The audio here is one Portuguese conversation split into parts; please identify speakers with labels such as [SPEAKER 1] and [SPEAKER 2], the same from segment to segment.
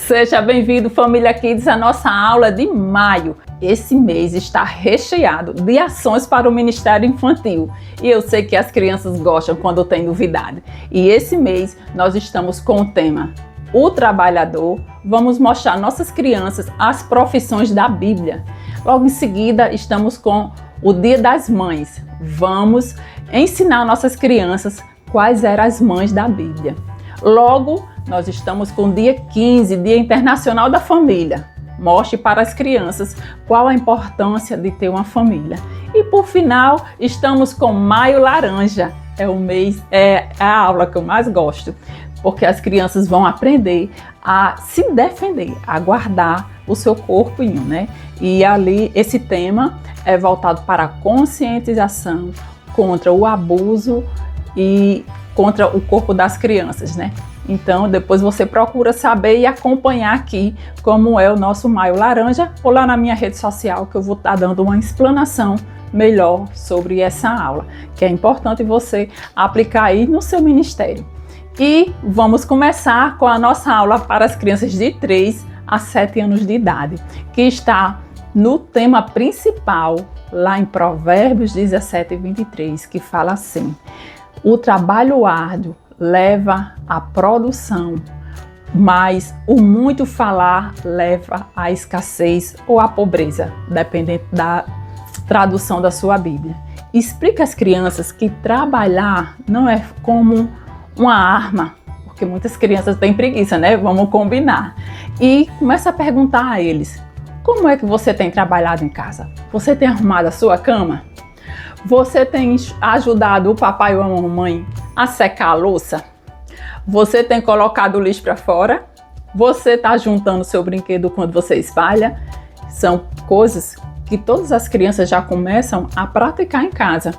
[SPEAKER 1] Seja bem-vindo, família Kids, à nossa aula de maio. Esse mês está recheado de ações para o Ministério Infantil e eu sei que as crianças gostam quando tem novidade. E esse mês nós estamos com o tema O Trabalhador. Vamos mostrar nossas crianças as profissões da Bíblia. Logo em seguida estamos com o Dia das Mães. Vamos ensinar nossas crianças quais eram as mães da Bíblia. Logo, nós estamos com o dia 15, Dia Internacional da Família. Mostre para as crianças qual a importância de ter uma família. E por final, estamos com Maio Laranja. É a aula que eu mais gosto, porque as crianças vão aprender a se defender, a guardar o seu corpinho, né? E ali, esse tema é voltado para a conscientização contra o abuso e contra o corpo das crianças, né? Então, depois você procura saber e acompanhar aqui como é o nosso Maio Laranja ou lá na minha rede social, que eu vou estar dando uma explanação melhor sobre essa aula, que é importante você aplicar aí no seu ministério. E vamos começar com a nossa aula para as crianças de 3 a 7 anos de idade, que está no tema principal, lá em Provérbios 17:23, que fala assim: o trabalho árduo leva à produção, mas o muito falar leva à escassez ou à pobreza, dependendo da tradução da sua Bíblia. Explica às crianças que trabalhar não é como uma arma, porque muitas crianças têm preguiça, né? Vamos combinar. E começa a perguntar a eles: como é que você tem trabalhado em casa? Você tem arrumado a sua cama? Você tem ajudado o papai ou a mamãe a secar a louça? Você tem colocado o lixo para fora? Você está juntando seu brinquedo quando você espalha? São coisas que todas as crianças já começam a praticar em casa.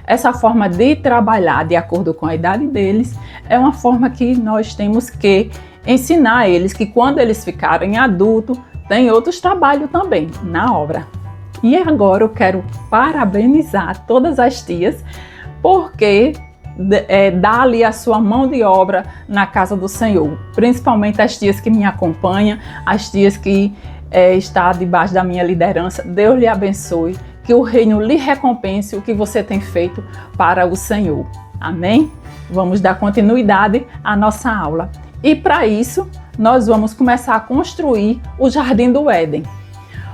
[SPEAKER 1] Essa forma de trabalhar de acordo com a idade deles é uma forma que nós temos que ensinar a eles que quando eles ficarem adultos, tem outros trabalhos também na obra. E agora eu quero parabenizar todas as tias, porque dá ali a sua mão de obra na casa do Senhor, principalmente as tias que me acompanham, as tias que estão debaixo da minha liderança. Deus lhe abençoe, que o reino lhe recompense o que você tem feito para o Senhor. Amém? Vamos dar continuidade à nossa aula. E para isso, nós vamos começar a construir o Jardim do Éden.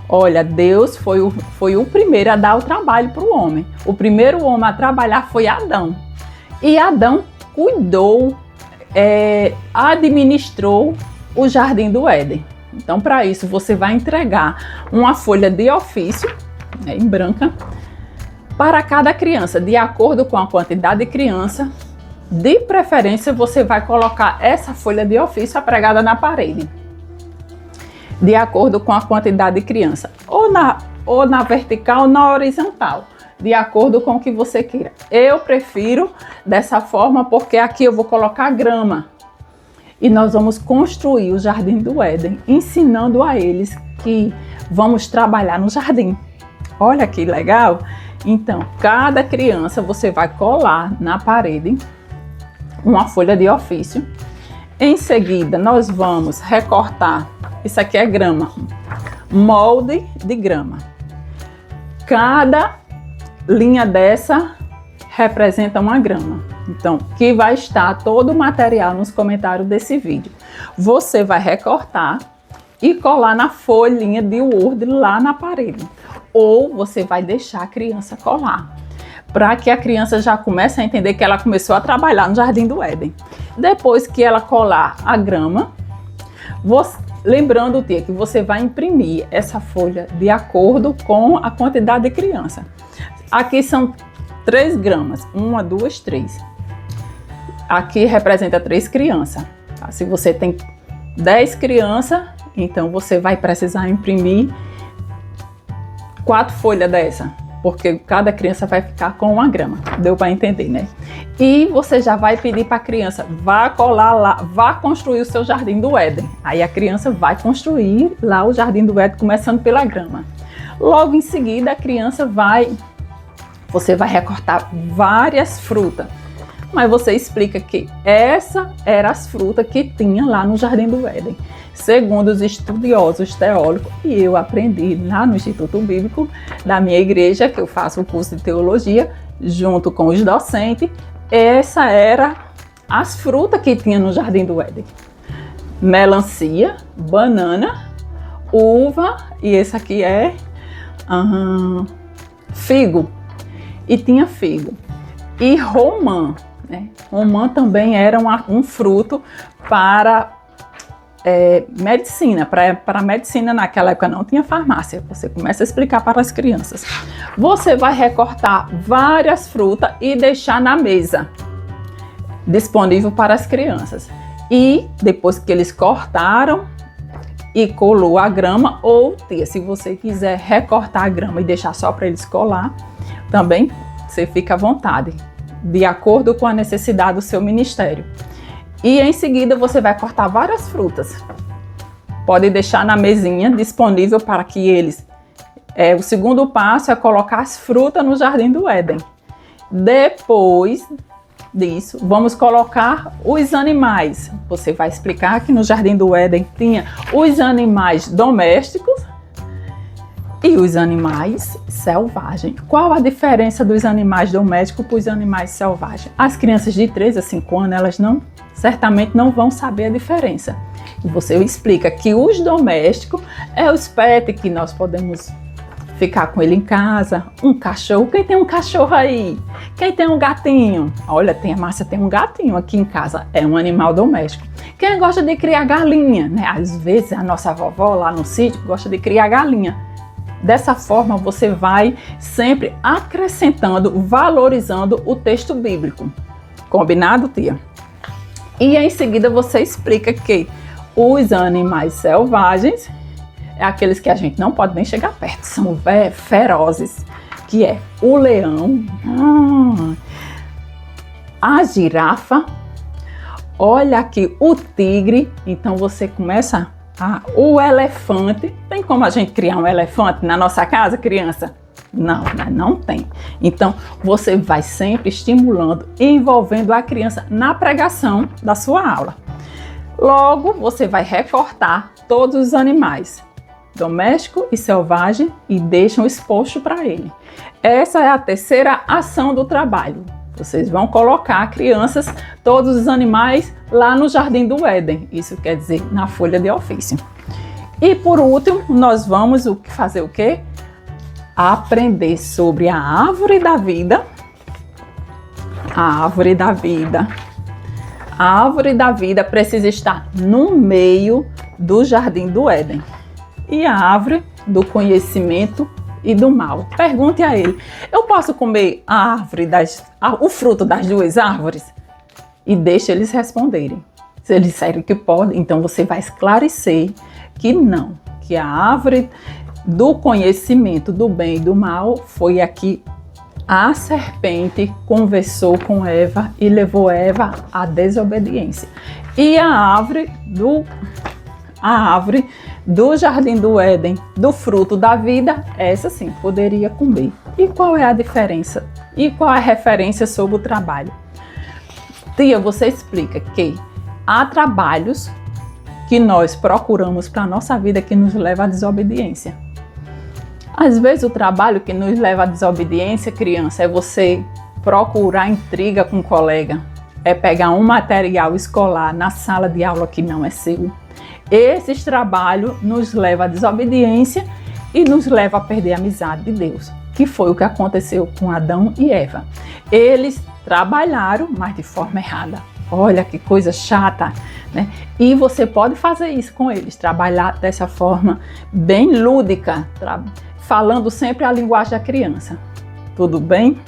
[SPEAKER 1] Olha, Deus foi o primeiro a dar o trabalho para o homem. O primeiro homem a trabalhar foi Adão. E Adão cuidou, administrou o Jardim do Éden. Então, para isso, você vai entregar uma folha de ofício, em branca, para cada criança, de acordo com a quantidade de criança. De preferência, você vai colocar essa folha de ofício pregada na parede, de acordo com a quantidade de criança, ou na vertical ou na horizontal, de acordo com o que você queira. Eu prefiro dessa forma porque aqui eu vou colocar grama e nós vamos construir o Jardim do Éden, ensinando a eles que vamos trabalhar no jardim. Olha que legal! Então, cada criança você vai colar na parede uma folha de ofício. Em seguida, nós vamos recortar, isso aqui é grama, molde de grama. Cada linha dessa representa uma grama. Então, que vai estar todo o material nos comentários desse vídeo. Você vai recortar e colar na folhinha de Word lá na parede. Ou você vai deixar a criança colar, para que a criança já comece a entender que ela começou a trabalhar no Jardim do Éden. Depois que ela colar a grama, lembrando, tia, que você vai imprimir essa folha de acordo com a quantidade de criança. Aqui são 3 gramas, 1, 2, 3. Aqui representa 3 crianças. Tá? Se você tem 10 crianças, então você vai precisar imprimir 4 folhas dessa, porque cada criança vai ficar com 1 grama. Deu para entender, né? E você já vai pedir para a criança, vá colar lá, vá construir o seu Jardim do Éden. Aí a criança vai construir lá o Jardim do Éden, começando pela grama. Logo em seguida, a criança você vai recortar várias frutas. Mas você explica que essa eram as frutas que tinha lá no Jardim do Éden. segundo os estudiosos teólogos, e eu aprendi lá no Instituto Bíblico da minha igreja, que eu faço o curso de teologia, junto com os docentes, essa era as frutas que tinha no Jardim do Éden. Melancia, banana, uva, e esse aqui é figo. E tinha figo. E romã, né? Romã também era um fruto para medicina. Para medicina, naquela época não tinha farmácia. Você começa a explicar para as crianças. Você vai recortar várias frutas e deixar na mesa, disponível para as crianças. E depois que eles cortaram e colou a grama, ou se você quiser recortar a grama e deixar só para eles colar, também você fica à vontade, de acordo com a necessidade do seu ministério. E em seguida você vai cortar várias frutas. Pode deixar na mesinha disponível para que eles... o segundo passo é colocar as frutas no Jardim do Éden. Depois disso, vamos colocar os animais. Você vai explicar que no Jardim do Éden tinha os animais domésticos e os animais selvagens. Qual a diferença dos animais domésticos para os animais selvagens? As crianças de 3 a 5 anos, elas certamente não vão saber a diferença. E você explica que os domésticos é os pets que nós podemos ficar com ele em casa, um cachorro. Quem tem um cachorro aí? Quem tem um gatinho? Olha, a Márcia tem um gatinho aqui em casa, é um animal doméstico. Quem gosta de criar galinha, né? Às vezes a nossa vovó lá no sítio gosta de criar galinha. Dessa forma você vai sempre acrescentando, valorizando o texto bíblico. Combinado, tia? E em seguida você explica que os animais selvagens é aqueles que a gente não pode nem chegar perto, são ferozes, que é o leão, a girafa, olha aqui o tigre. Então você começa o elefante. Tem como a gente criar um elefante na nossa casa, criança? Não tem. Então você vai sempre estimulando e envolvendo a criança na pregação da sua aula. Logo você vai recortar todos os animais, doméstico e selvagem, e deixam exposto para ele. Essa é a terceira ação do trabalho. Vocês vão colocar crianças, todos os animais lá no Jardim do Éden. Isso quer dizer, na folha de ofício. E por último, nós vamos fazer o quê? Aprender sobre a árvore da vida. A árvore da vida. A árvore da vida precisa estar no meio do Jardim do Éden. E a árvore do conhecimento e do mal. Pergunte a ele: eu posso comer o fruto das duas árvores? E deixe eles responderem. Se eles disserem que podem, então você vai esclarecer que não, que a árvore do conhecimento do bem e do mal foi aqui. A serpente conversou com Eva e levou Eva à desobediência. E a árvore do Jardim do Éden, do fruto da vida, essa sim poderia comer. E qual é a diferença? E qual é a referência sobre o trabalho? Tia, você explica que há trabalhos que nós procuramos para a nossa vida que nos leva à desobediência. Às vezes o trabalho que nos leva à desobediência, criança, é você procurar intriga com um colega, é pegar um material escolar na sala de aula que não é seu. Esses trabalhos nos levam à desobediência e nos levam a perder a amizade de Deus, que foi o que aconteceu com Adão e Eva. Eles trabalharam, mas de forma errada. Olha que coisa chata, né? E você pode fazer isso com eles, trabalhar dessa forma bem lúdica, falando sempre a linguagem da criança. Tudo bem?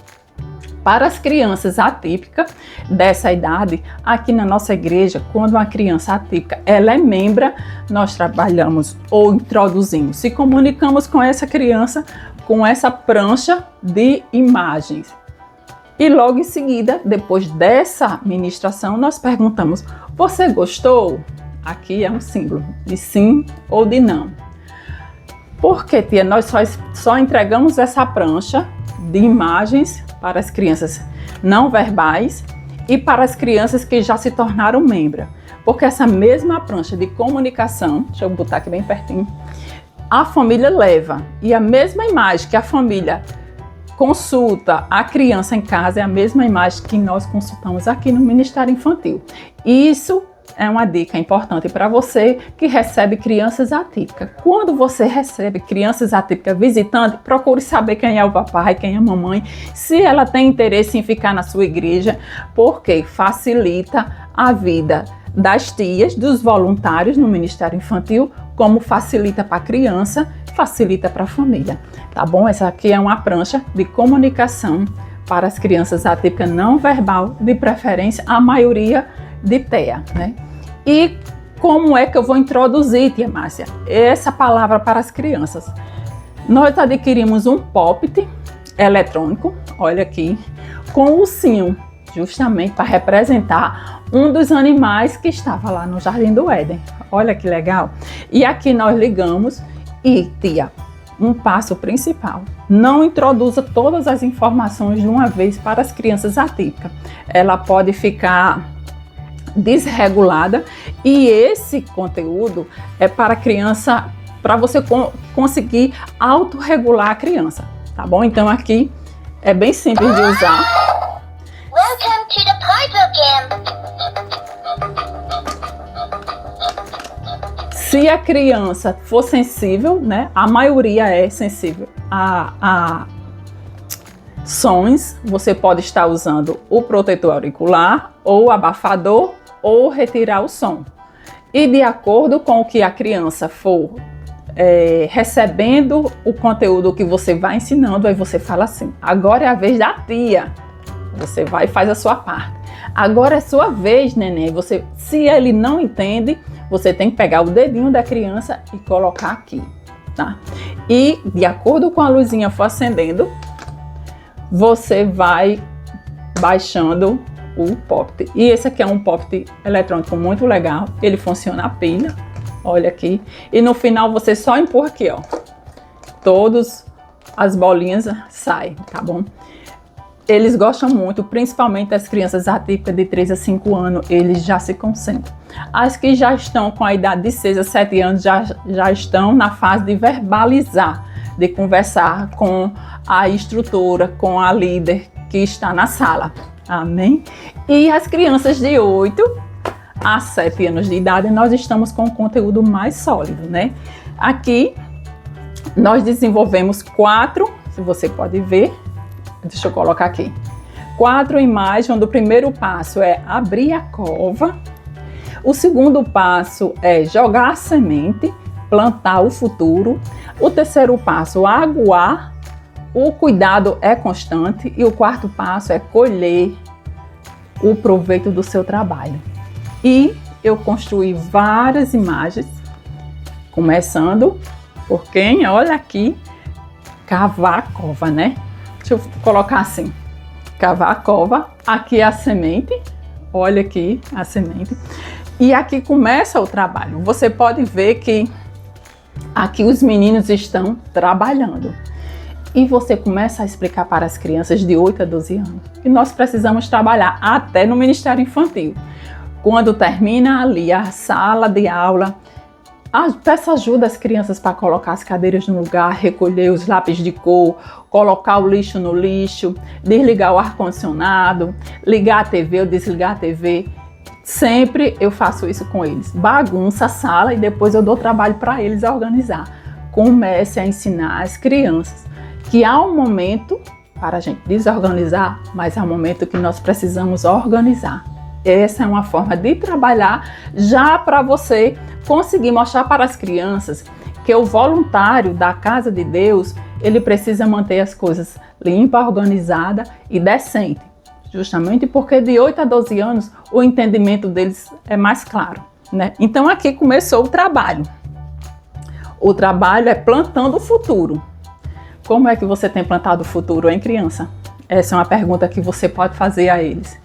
[SPEAKER 1] Para as crianças atípicas dessa idade, aqui na nossa igreja, quando uma criança atípica ela é membra, nós trabalhamos ou introduzimos, se comunicamos com essa criança com essa prancha de imagens. E logo em seguida, depois dessa ministração, nós perguntamos: você gostou? Aqui é um símbolo de sim ou de não. Porque, tia, nós só entregamos essa prancha de imagens para as crianças não verbais e para as crianças que já se tornaram membros. Porque essa mesma prancha de comunicação, deixa eu botar aqui bem pertinho, a família leva. E a mesma imagem que a família consulta a criança em casa é a mesma imagem que nós consultamos aqui no Ministério Infantil. Isso é uma dica importante para você que recebe crianças atípicas. Quando você recebe crianças atípicas visitantes, procure saber quem é o papai, quem é a mamãe, se ela tem interesse em ficar na sua igreja, porque facilita a vida das tias, dos voluntários no Ministério Infantil, como facilita para a criança, facilita para a família, tá bom? Essa aqui é uma prancha de comunicação para as crianças atípicas não verbal, de preferência a maioria de TEA, né? E como é que eu vou introduzir, tia Márcia, essa palavra para as crianças? Nós adquirimos um pop-it eletrônico, olha aqui, com o ursinho, justamente para representar um dos animais que estava lá no Jardim do Éden. Olha que legal. E aqui nós ligamos e, tia, um passo principal. Não introduza todas as informações de uma vez para as crianças atípicas. Ela pode ficar desregulada e esse conteúdo é para a criança, para você conseguir autorregular a criança, tá bom? Então aqui é bem simples de usar.
[SPEAKER 2] Welcome to the Piper
[SPEAKER 1] Se a criança for sensível, né? A maioria é sensível a sons, você pode estar usando o protetor auricular ou abafador ou retirar o som. E de acordo com o que a criança for recebendo o conteúdo que você vai ensinando, aí você fala assim, agora é a vez da tia. Você vai e faz a sua parte. Agora é sua vez, neném. Se ele não entende, você tem que pegar o dedinho da criança e colocar aqui, tá? E de acordo com a luzinha for acendendo, você vai baixando o pop-it. E esse aqui é um pop-it eletrônico muito legal. Ele funciona a pilha, olha aqui. E no final você só empurra aqui, ó. Todas as bolinhas saem, tá bom? Eles gostam muito, principalmente as crianças atípicas de 3 a 5 anos, eles já se concentram. As que já estão com a idade de 6 a 7 anos já estão na fase de verbalizar, de conversar com a instrutora, com a líder que está na sala. Amém? E as crianças de 8 a 7 anos de idade, nós estamos com um conteúdo mais sólido, né? Aqui, nós desenvolvemos 4, se você pode ver, deixa eu colocar aqui, 4 imagens, onde o primeiro passo é abrir a cova, o segundo passo é jogar a semente, plantar o futuro, o terceiro passo, aguar, o cuidado é constante e o quarto passo é colher o proveito do seu trabalho. E eu construí várias imagens, começando por quem, olha aqui, cavar a cova, né? Deixa eu colocar assim, cavar a cova, aqui é a semente, olha aqui a semente, e aqui começa o trabalho. Você pode ver que aqui os meninos estão trabalhando. E você começa a explicar para as crianças de 8 a 12 anos que nós precisamos trabalhar até no Ministério Infantil. Quando termina ali a sala de aula, peça ajuda às crianças para colocar as cadeiras no lugar, recolher os lápis de cor, colocar o lixo no lixo, desligar o ar-condicionado, ligar a TV ou desligar a TV. Sempre eu faço isso com eles. Bagunça a sala e depois eu dou trabalho para eles organizar. Comece a ensinar as crianças que há um momento para a gente desorganizar, mas há um momento que nós precisamos organizar. Essa é uma forma de trabalhar já para você conseguir mostrar para as crianças que o voluntário da Casa de Deus, ele precisa manter as coisas limpa, organizada e decente. Justamente porque de 8 a 12 anos o entendimento deles é mais claro, né? Então aqui começou o trabalho. O trabalho é plantando o futuro. Como é que você tem plantado o futuro, hein, criança? Essa é uma pergunta que você pode fazer a eles.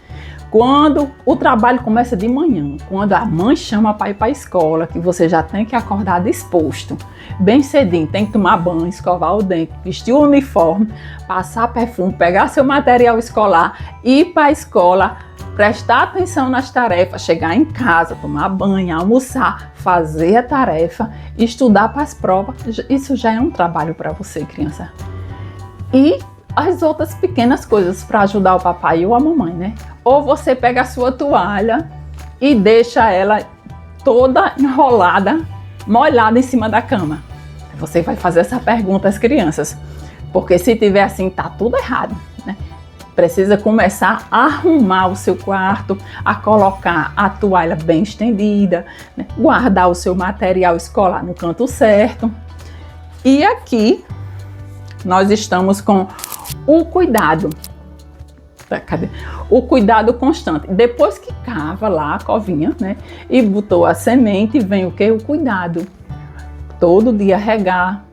[SPEAKER 1] Quando o trabalho começa de manhã, quando a mãe chama para ir para a escola, que você já tem que acordar disposto, bem cedinho, tem que tomar banho, escovar o dente, vestir o uniforme, passar perfume, pegar seu material escolar, ir para a escola, prestar atenção nas tarefas, chegar em casa, tomar banho, almoçar, fazer a tarefa, estudar para as provas, isso já é um trabalho para você, criança. E as outras pequenas coisas para ajudar o papai ou a mamãe, né? Ou você pega a sua toalha e deixa ela toda enrolada, molhada em cima da cama. Você vai fazer essa pergunta às crianças, porque se tiver assim, tá tudo errado, né? Precisa começar a arrumar o seu quarto, a colocar a toalha bem estendida, né? Guardar o seu material escolar no canto certo. E aqui nós estamos com o cuidado. Cadê? O cuidado constante. Depois que cava lá a covinha, né? E botou a semente, vem o que? O cuidado. Todo dia regar,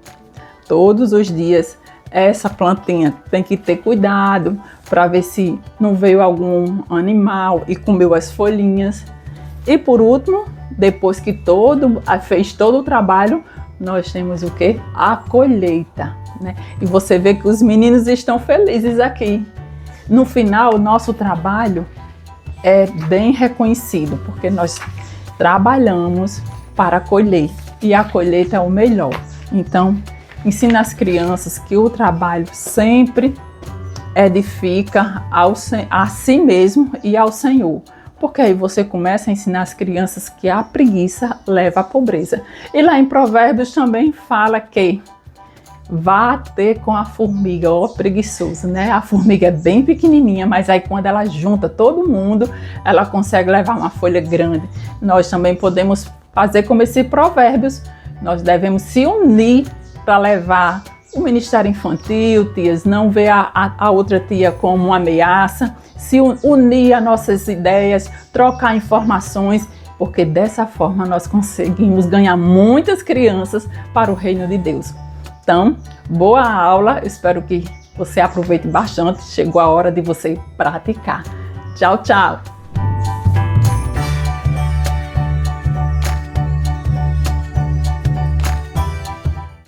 [SPEAKER 1] todos os dias. Essa plantinha tem que ter cuidado para ver se não veio algum animal e comeu as folhinhas. E por último, depois que fez todo o trabalho, nós temos o que? A colheita, né? E você vê que os meninos estão felizes aqui. No final, o nosso trabalho é bem reconhecido, porque nós trabalhamos para colher e a colheita é o melhor. Então, ensina as crianças que o trabalho sempre edifica a si mesmo e ao Senhor. Porque aí você começa a ensinar as crianças que a preguiça leva à pobreza. E lá em Provérbios também fala que vá ter com a formiga, ó preguiçoso, né? A formiga é bem pequenininha, mas aí quando ela junta todo mundo, ela consegue levar uma folha grande. Nós também podemos fazer como esse Provérbios. Nós devemos se unir para levar o Ministério Infantil, tias, não ver a outra tia como uma ameaça, se unir a nossas ideias, trocar informações, porque dessa forma nós conseguimos ganhar muitas crianças para o reino de Deus. Então, boa aula, eu espero que você aproveite bastante, chegou a hora de você praticar. Tchau, tchau!